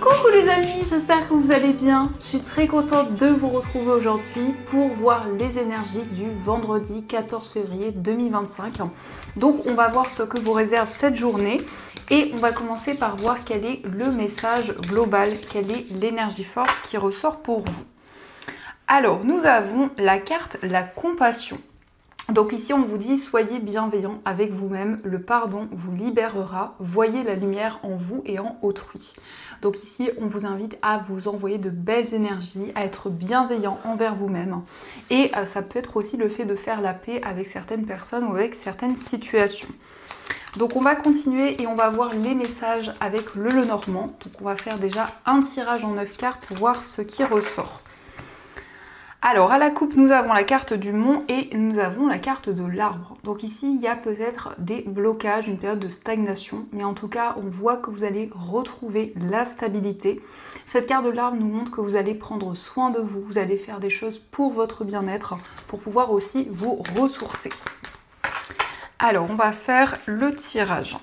Coucou les amis, j'espère que vous allez bien. Je suis très contente de vous retrouver aujourd'hui pour voir les énergies du vendredi 14 février 2025. Donc on va voir ce que vous réserve cette journée et on va commencer par voir quel est le message global, quelle est l'énergie forte qui ressort pour vous. Alors nous avons la carte la compassion. Donc ici on vous dit soyez bienveillant avec vous-même, le pardon vous libérera, voyez la lumière en vous et en autrui. Donc ici on vous invite à vous envoyer de belles énergies, à être bienveillant envers vous-même. Et ça peut être aussi le fait de faire la paix avec certaines personnes ou avec certaines situations. Donc on va continuer et on va voir les messages avec le Lenormand. Donc on va faire déjà un tirage en 9 cartes pour voir ce qui ressort. Alors à la coupe nous avons la carte du mont et nous avons la carte de l'arbre. Donc ici il y a peut-être des blocages, une période de stagnation, mais en tout cas on voit que vous allez retrouver la stabilité. Cette carte de l'arbre nous montre que vous allez prendre soin de vous, vous allez faire des choses pour votre bien-être, pour pouvoir aussi vous ressourcer. Alors on va faire le tirage.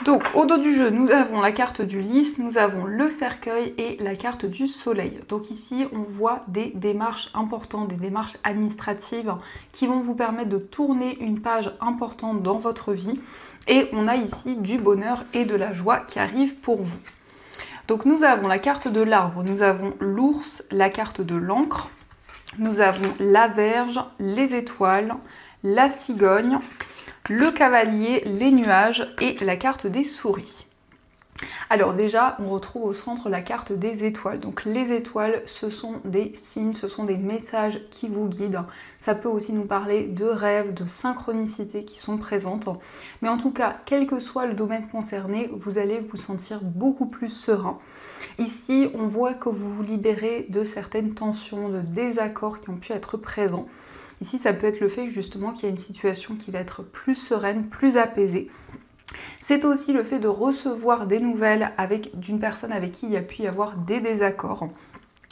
Donc au dos du jeu, nous avons la carte du lys, nous avons le cercueil et la carte du soleil. Donc ici, on voit des démarches importantes, des démarches administratives qui vont vous permettre de tourner une page importante dans votre vie. Et on a ici du bonheur et de la joie qui arrivent pour vous. Donc nous avons la carte de l'arbre, nous avons l'ours, la carte de l'encre, nous avons la verge, les étoiles, la cigogne, le cavalier, les nuages et la carte des souris. Alors déjà, on retrouve au centre la carte des étoiles. Donc les étoiles, ce sont des signes, ce sont des messages qui vous guident. Ça peut aussi nous parler de rêves, de synchronicité qui sont présentes. Mais en tout cas, quel que soit le domaine concerné, vous allez vous sentir beaucoup plus serein. Ici, on voit que vous vous libérez de certaines tensions, de désaccords qui ont pu être présents. Ici, ça peut être le fait justement qu'il y a une situation qui va être plus sereine, plus apaisée. C'est aussi le fait de recevoir des nouvelles d'une personne avec qui il y a pu y avoir des désaccords.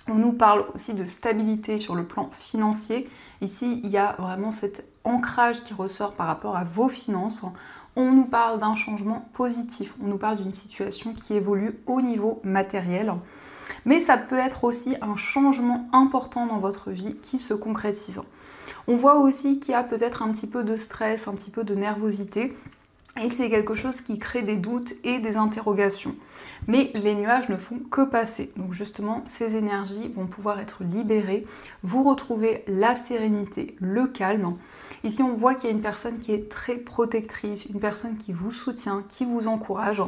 On nous parle aussi de stabilité sur le plan financier. Ici, il y a vraiment cet ancrage qui ressort par rapport à vos finances. On nous parle d'un changement positif. On nous parle d'une situation qui évolue au niveau matériel. Mais ça peut être aussi un changement important dans votre vie qui se concrétise. On voit aussi qu'il y a peut-être un petit peu de stress, un petit peu de nervosité. Et c'est quelque chose qui crée des doutes et des interrogations. Mais les nuages ne font que passer. Donc justement, ces énergies vont pouvoir être libérées. Vous retrouvez la sérénité, le calme. Ici, on voit qu'il y a une personne qui est très protectrice, une personne qui vous soutient, qui vous encourage.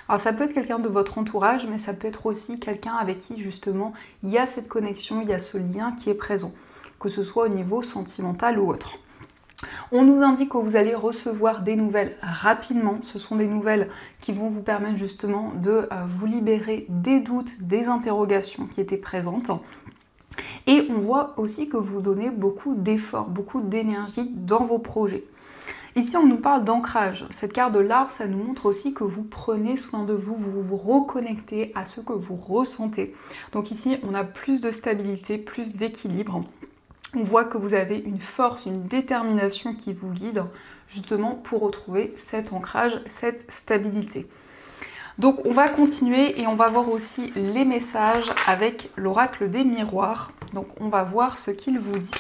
Alors ça peut être quelqu'un de votre entourage, mais ça peut être aussi quelqu'un avec qui justement il y a cette connexion, il y a ce lien qui est présent, que ce soit au niveau sentimental ou autre. On nous indique que vous allez recevoir des nouvelles rapidement. Ce sont des nouvelles qui vont vous permettre justement de vous libérer des doutes, des interrogations qui étaient présentes. Et on voit aussi que vous donnez beaucoup d'efforts, beaucoup d'énergie dans vos projets. Ici, on nous parle d'ancrage. Cette carte de l'arbre, ça nous montre aussi que vous prenez soin de vous, vous vous reconnectez à ce que vous ressentez. Donc ici, on a plus de stabilité, plus d'équilibre. On voit que vous avez une force, une détermination qui vous guide justement pour retrouver cet ancrage, cette stabilité. Donc on va continuer et on va voir aussi les messages avec l'oracle des miroirs. Donc on va voir ce qu'il vous dit.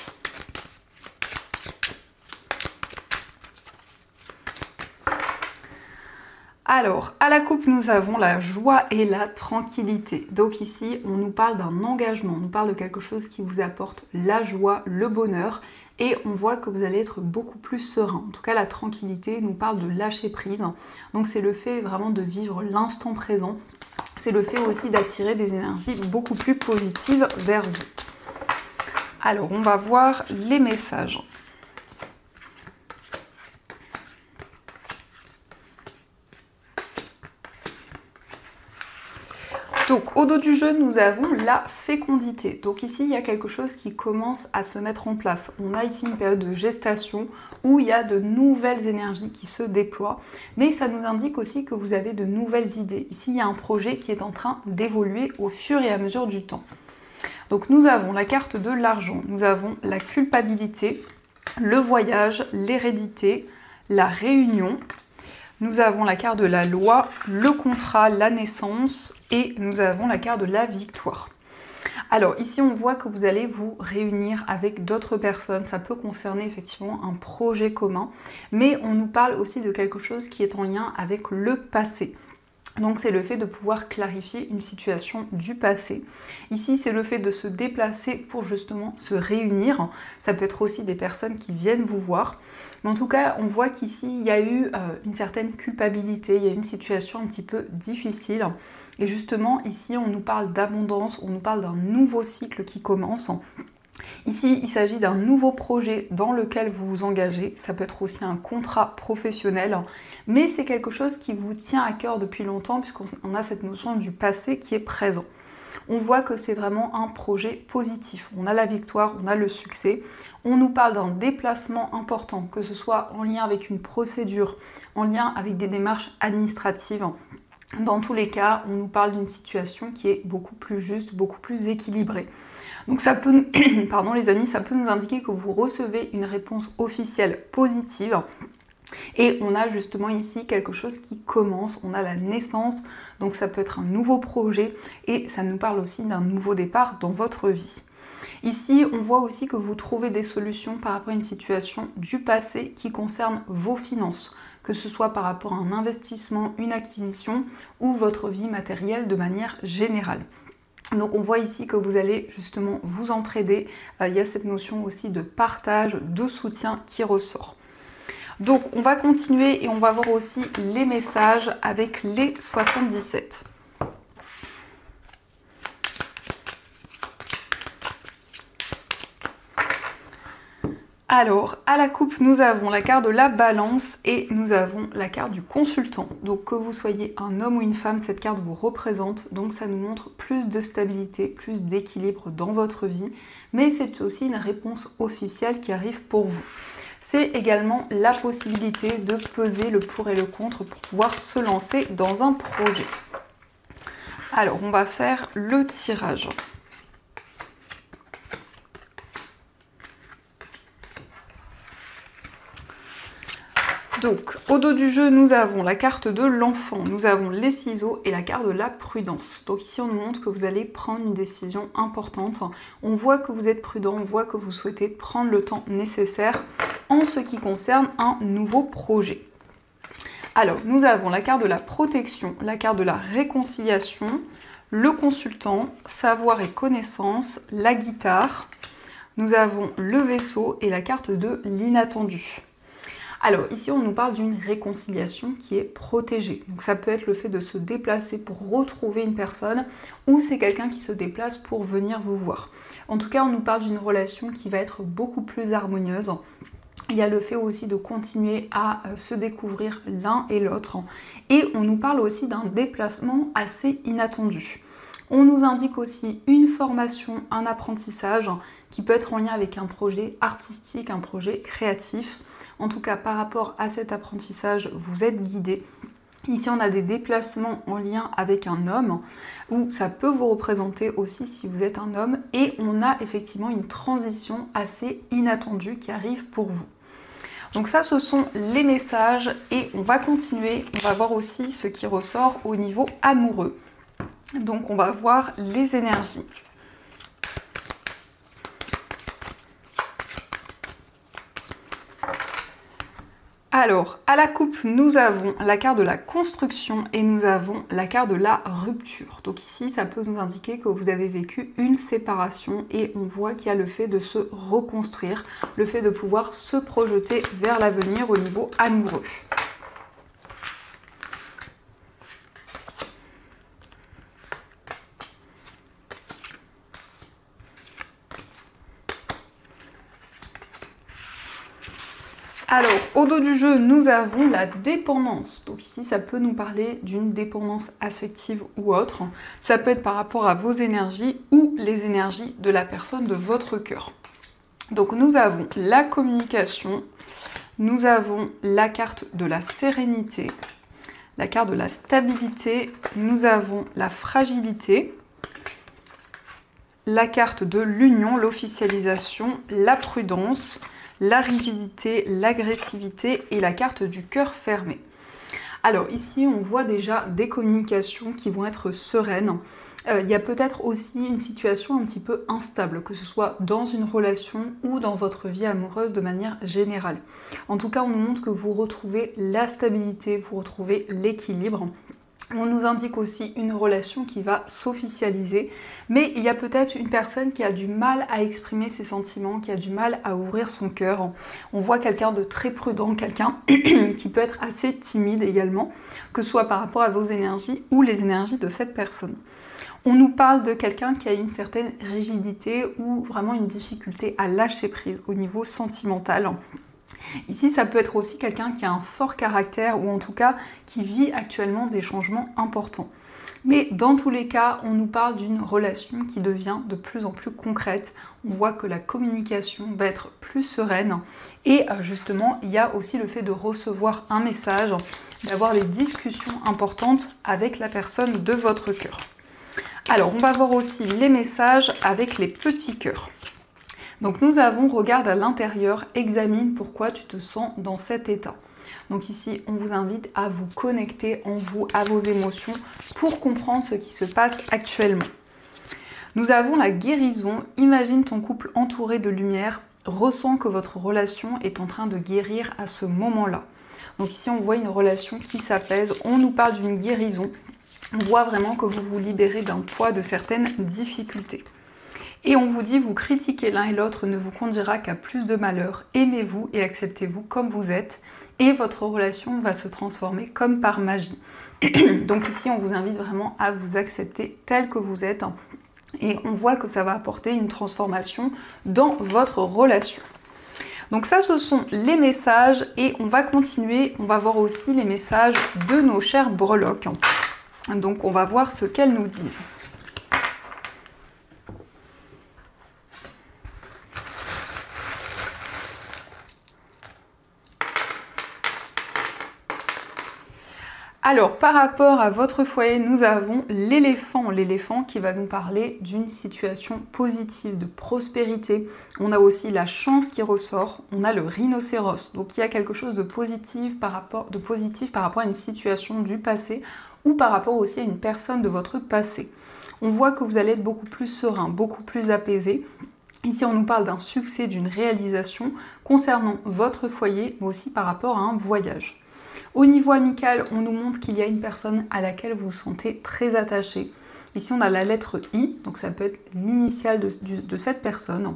Alors, à la coupe, nous avons la joie et la tranquillité. Donc ici, on nous parle d'un engagement, on nous parle de quelque chose qui vous apporte la joie, le bonheur, et on voit que vous allez être beaucoup plus serein. En tout cas, la tranquillité nous parle de lâcher prise. Donc c'est le fait vraiment de vivre l'instant présent. C'est le fait aussi d'attirer des énergies beaucoup plus positives vers vous. Alors, on va voir les messages. Donc au dos du jeu, nous avons la fécondité. Donc ici, il y a quelque chose qui commence à se mettre en place. On a ici une période de gestation où il y a de nouvelles énergies qui se déploient. Mais ça nous indique aussi que vous avez de nouvelles idées. Ici, il y a un projet qui est en train d'évoluer au fur et à mesure du temps. Donc nous avons la carte de l'argent, nous avons la culpabilité, le voyage, l'hérédité, la réunion. Nous avons la carte de la loi, le contrat, la naissance et nous avons la carte de la victoire. Alors ici on voit que vous allez vous réunir avec d'autres personnes, ça peut concerner effectivement un projet commun, mais on nous parle aussi de quelque chose qui est en lien avec le passé. Donc c'est le fait de pouvoir clarifier une situation du passé. Ici c'est le fait de se déplacer pour justement se réunir. Ça peut être aussi des personnes qui viennent vous voir. Mais en tout cas on voit qu'ici il y a eu une certaine culpabilité, il y a une situation un petit peu difficile. Et justement ici on nous parle d'abondance, on nous parle d'un nouveau cycle qui commence. Ici, il s'agit d'un nouveau projet dans lequel vous vous engagez. Ça peut être aussi un contrat professionnel, mais c'est quelque chose qui vous tient à cœur depuis longtemps puisqu'on a cette notion du passé qui est présent. On voit que c'est vraiment un projet positif. On a la victoire, on a le succès. On nous parle d'un déplacement important, que ce soit en lien avec une procédure, en lien avec des démarches administratives. Dans tous les cas, on nous parle d'une situation qui est beaucoup plus juste, beaucoup plus équilibrée. Donc ça peut, pardon les amis, ça peut nous indiquer que vous recevez une réponse officielle positive. Et on a justement ici quelque chose qui commence, on a la naissance, donc ça peut être un nouveau projet et ça nous parle aussi d'un nouveau départ dans votre vie. Ici, on voit aussi que vous trouvez des solutions par rapport à une situation du passé qui concerne vos finances, que ce soit par rapport à un investissement, une acquisition ou votre vie matérielle de manière générale. Donc on voit ici que vous allez justement vous entraider. Il y a cette notion aussi de partage, de soutien qui ressort. Donc on va continuer et on va voir aussi les messages avec les 77. Alors, à la coupe, nous avons la carte de la balance et nous avons la carte du consultant. Donc, que vous soyez un homme ou une femme, cette carte vous représente. Donc, ça nous montre plus de stabilité, plus d'équilibre dans votre vie. Mais c'est aussi une réponse officielle qui arrive pour vous. C'est également la possibilité de peser le pour et le contre pour pouvoir se lancer dans un projet. Alors, on va faire le tirage. Donc, au dos du jeu, nous avons la carte de l'enfant, nous avons les ciseaux et la carte de la prudence. Donc ici, on nous montre que vous allez prendre une décision importante. On voit que vous êtes prudent, on voit que vous souhaitez prendre le temps nécessaire en ce qui concerne un nouveau projet. Alors, nous avons la carte de la protection, la carte de la réconciliation, le consultant, savoir et connaissance, la guitare. Nous avons le vaisseau et la carte de l'inattendu. Alors ici on nous parle d'une réconciliation qui est protégée. Donc ça peut être le fait de se déplacer pour retrouver une personne ou c'est quelqu'un qui se déplace pour venir vous voir. En tout cas on nous parle d'une relation qui va être beaucoup plus harmonieuse. Il y a le fait aussi de continuer à se découvrir l'un et l'autre. Et on nous parle aussi d'un déplacement assez inattendu. On nous indique aussi une formation, un apprentissage qui peut être en lien avec un projet artistique, un projet créatif. En tout cas, par rapport à cet apprentissage, vous êtes guidé. Ici, on a des déplacements en lien avec un homme, ou ça peut vous représenter aussi si vous êtes un homme. Et on a effectivement une transition assez inattendue qui arrive pour vous. Donc ça, ce sont les messages et on va continuer. On va voir aussi ce qui ressort au niveau amoureux. Donc on va voir les énergies. Alors, à la coupe, nous avons la carte de la construction et nous avons la carte de la rupture. Donc ici, ça peut nous indiquer que vous avez vécu une séparation et on voit qu'il y a le fait de se reconstruire, le fait de pouvoir se projeter vers l'avenir au niveau amoureux. Alors, au dos du jeu, nous avons la dépendance. Donc ici, ça peut nous parler d'une dépendance affective ou autre. Ça peut être par rapport à vos énergies ou les énergies de la personne de votre cœur. Donc nous avons la communication, nous avons la carte de la sérénité, la carte de la stabilité, nous avons la fragilité, la carte de l'union, l'officialisation, la prudence, la rigidité, l'agressivité et la carte du cœur fermé. Alors ici, on voit déjà des communications qui vont être sereines. Il y a peut-être aussi une situation un petit peu instable, que ce soit dans une relation ou dans votre vie amoureuse de manière générale. En tout cas, on nous montre que vous retrouvez la stabilité, vous retrouvez l'équilibre. On nous indique aussi une relation qui va s'officialiser, mais il y a peut-être une personne qui a du mal à exprimer ses sentiments, qui a du mal à ouvrir son cœur. On voit quelqu'un de très prudent, quelqu'un qui peut être assez timide également, que ce soit par rapport à vos énergies ou les énergies de cette personne. On nous parle de quelqu'un qui a une certaine rigidité ou vraiment une difficulté à lâcher prise au niveau sentimental. Ici, ça peut être aussi quelqu'un qui a un fort caractère ou en tout cas qui vit actuellement des changements importants. Mais dans tous les cas, on nous parle d'une relation qui devient de plus en plus concrète. On voit que la communication va être plus sereine et justement, il y a aussi le fait de recevoir un message, d'avoir des discussions importantes avec la personne de votre cœur. Alors, on va voir aussi les messages avec les petits cœurs. Donc nous avons regarde à l'intérieur, examine pourquoi tu te sens dans cet état. Donc ici, on vous invite à vous connecter en vous, à vos émotions, pour comprendre ce qui se passe actuellement. Nous avons la guérison, imagine ton couple entouré de lumière, ressens que votre relation est en train de guérir à ce moment-là. Donc ici, on voit une relation qui s'apaise, on nous parle d'une guérison. On voit vraiment que vous vous libérez d'un poids de certaines difficultés. Et on vous dit, vous critiquer l'un et l'autre ne vous conduira qu'à plus de malheur. Aimez-vous et acceptez-vous comme vous êtes. Et votre relation va se transformer comme par magie. Donc ici, on vous invite vraiment à vous accepter tel que vous êtes. Et on voit que ça va apporter une transformation dans votre relation. Donc ça, ce sont les messages. Et on va continuer, on va voir aussi les messages de nos chères breloques. Donc on va voir ce qu'elles nous disent. Alors, par rapport à votre foyer, nous avons l'éléphant qui va nous parler d'une situation positive, de prospérité. On a aussi la chance qui ressort, on a le rhinocéros. Donc, il y a quelque chose de positif par rapport à une situation du passé ou par rapport aussi à une personne de votre passé. On voit que vous allez être beaucoup plus serein, beaucoup plus apaisé. Ici, on nous parle d'un succès, d'une réalisation concernant votre foyer, mais aussi par rapport à un voyage. Au niveau amical, on nous montre qu'il y a une personne à laquelle vous vous sentez très attaché. Ici, on a la lettre I, donc ça peut être l'initiale de cette personne.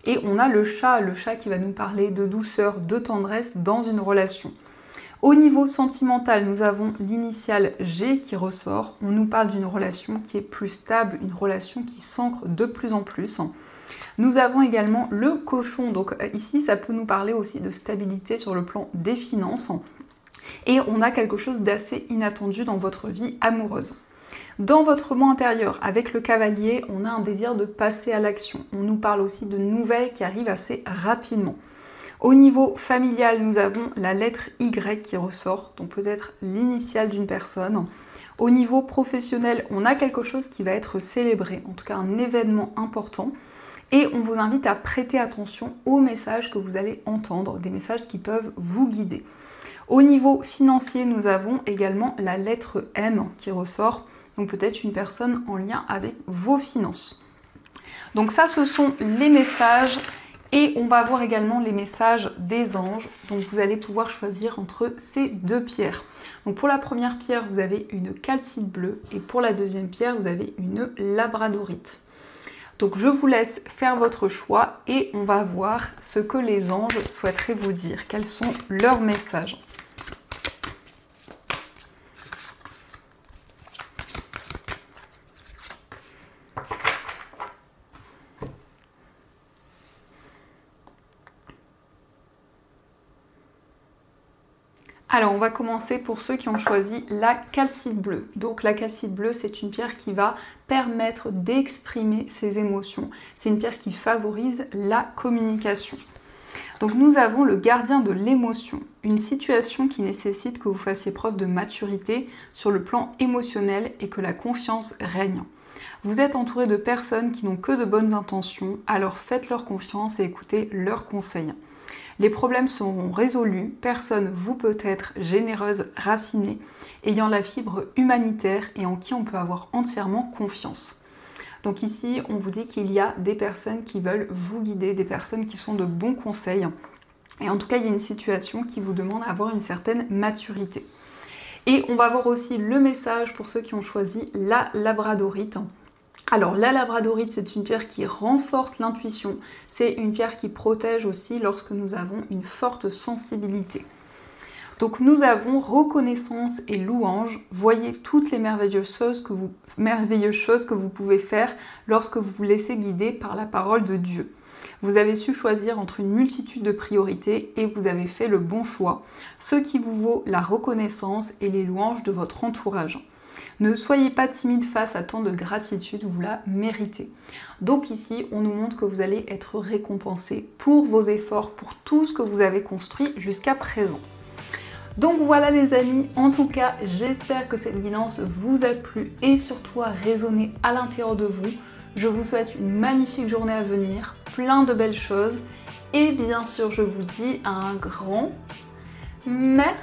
Et on a le chat qui va nous parler de douceur, de tendresse dans une relation. Au niveau sentimental, nous avons l'initiale G qui ressort. On nous parle d'une relation qui est plus stable, une relation qui s'ancre de plus en plus. Nous avons également le cochon. Donc ici, ça peut nous parler aussi de stabilité sur le plan des finances. Et on a quelque chose d'assez inattendu dans votre vie amoureuse. Dans votre moi intérieur, avec le cavalier, on a un désir de passer à l'action. On nous parle aussi de nouvelles qui arrivent assez rapidement. Au niveau familial, nous avons la lettre Y qui ressort, donc peut-être l'initiale d'une personne. Au niveau professionnel, on a quelque chose qui va être célébré, en tout cas un événement important. Et on vous invite à prêter attention aux messages que vous allez entendre, des messages qui peuvent vous guider. Au niveau financier, nous avons également la lettre M qui ressort, donc peut-être une personne en lien avec vos finances. Donc ça, ce sont les messages et on va voir également les messages des anges. Donc vous allez pouvoir choisir entre ces deux pierres. Donc pour la première pierre, vous avez une calcite bleue et pour la deuxième pierre, vous avez une labradorite. Donc je vous laisse faire votre choix et on va voir ce que les anges souhaiteraient vous dire. Quels sont leurs messages ? Alors on va commencer pour ceux qui ont choisi la calcite bleue. Donc la calcite bleue, c'est une pierre qui va permettre d'exprimer ses émotions. C'est une pierre qui favorise la communication. Donc nous avons le gardien de l'émotion, une situation qui nécessite que vous fassiez preuve de maturité sur le plan émotionnel et que la confiance règne. Vous êtes entouré de personnes qui n'ont que de bonnes intentions, alors faites-leur confiance et écoutez leurs conseils. Les problèmes seront résolus, personne vous peut être généreuse, raffinée, ayant la fibre humanitaire et en qui on peut avoir entièrement confiance. Donc ici, on vous dit qu'il y a des personnes qui veulent vous guider, des personnes qui sont de bons conseils. Et en tout cas, il y a une situation qui vous demande d'avoir une certaine maturité. Et on va voir aussi le message pour ceux qui ont choisi la labradorite. Alors la labradorite, c'est une pierre qui renforce l'intuition, c'est une pierre qui protège aussi lorsque nous avons une forte sensibilité. Donc nous avons reconnaissance et louange, voyez toutes les merveilleuses choses que vous pouvez faire lorsque vous vous laissez guider par la parole de Dieu. Vous avez su choisir entre une multitude de priorités et vous avez fait le bon choix, ce qui vous vaut la reconnaissance et les louanges de votre entourage. Ne soyez pas timide face à tant de gratitude, vous la méritez. Donc ici, on nous montre que vous allez être récompensé pour vos efforts, pour tout ce que vous avez construit jusqu'à présent. Donc voilà les amis, en tout cas, j'espère que cette guidance vous a plu et surtout a résonné à l'intérieur de vous. Je vous souhaite une magnifique journée à venir, plein de belles choses et bien sûr, je vous dis un grand merci.